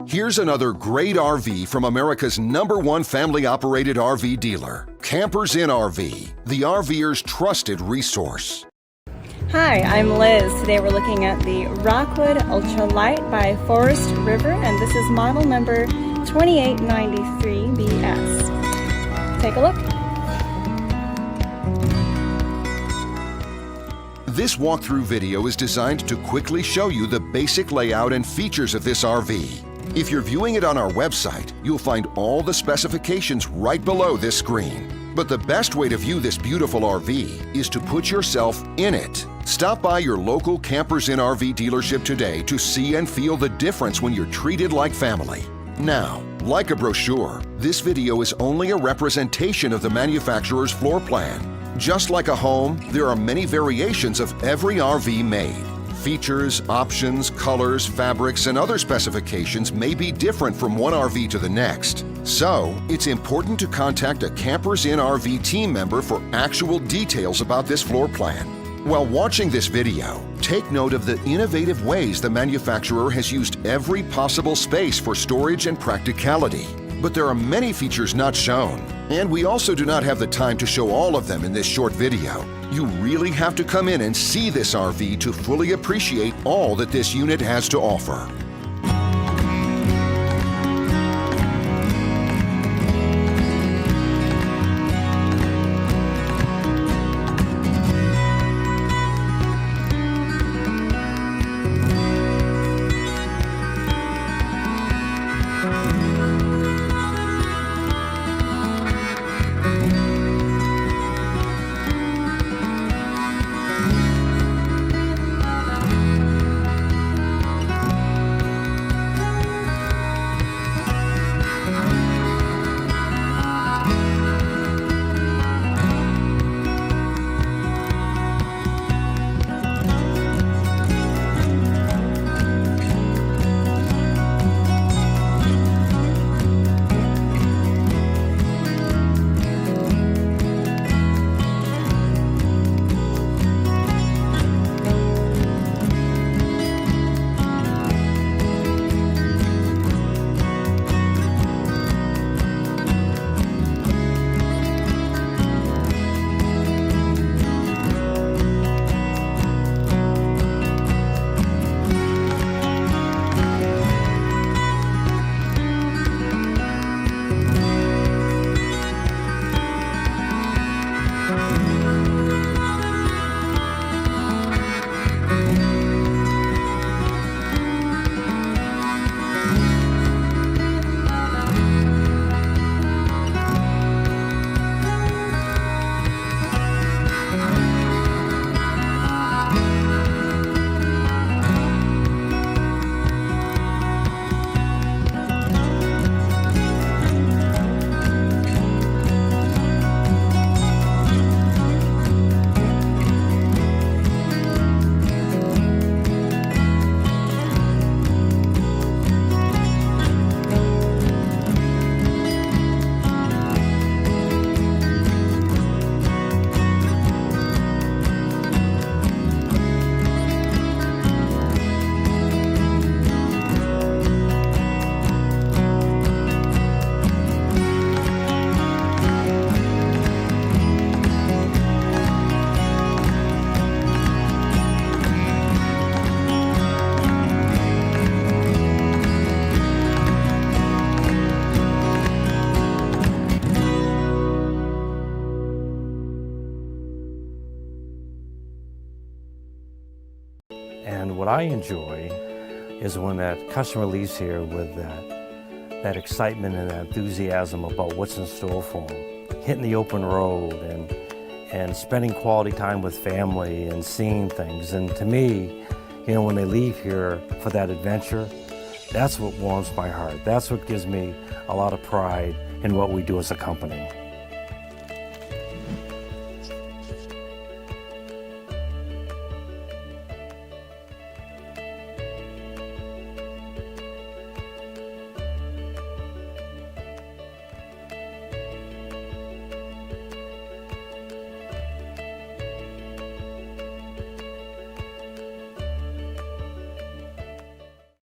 Here's another great RV from America's #1 family-operated RV dealer, Campers Inn RV, the RVer's trusted resource. Hi, I'm Liz. Today we're looking at the Rockwood Ultra Lite by Forest River, and this is model number 2893BS. Take a look. This walkthrough video is designed to quickly show you the basic layout and features of this RV. If you're viewing it on our website, you'll find all the specifications right below this screen. But the best way to view this beautiful RV is to put yourself in it. Stop by your local Campers Inn RV dealership today to see and feel the difference when you're treated like family. Now, like a brochure, this video is only a representation of the manufacturer's floor plan. Just like a home, there are many variations of every RV made. Features, options, colors, fabrics, and other specifications may be different from one RV to the next. So, it's important to contact a Campers Inn RV team member for actual details about this floor plan. While watching this video, take note of the innovative ways the manufacturer has used every possible space for storage and practicality. But there are many features not shown, and we also do not have the time to show all of them in this short video. You really have to come in and see this RV to fully appreciate all that this unit has to offer. And what I enjoy is when that customer leaves here with that excitement and that enthusiasm about what's in store for them. Hitting the open road and spending quality time with family and seeing things. And to me, you know, when they leave here for that adventure, that's what warms my heart. That's what gives me a lot of pride in what we do as a company.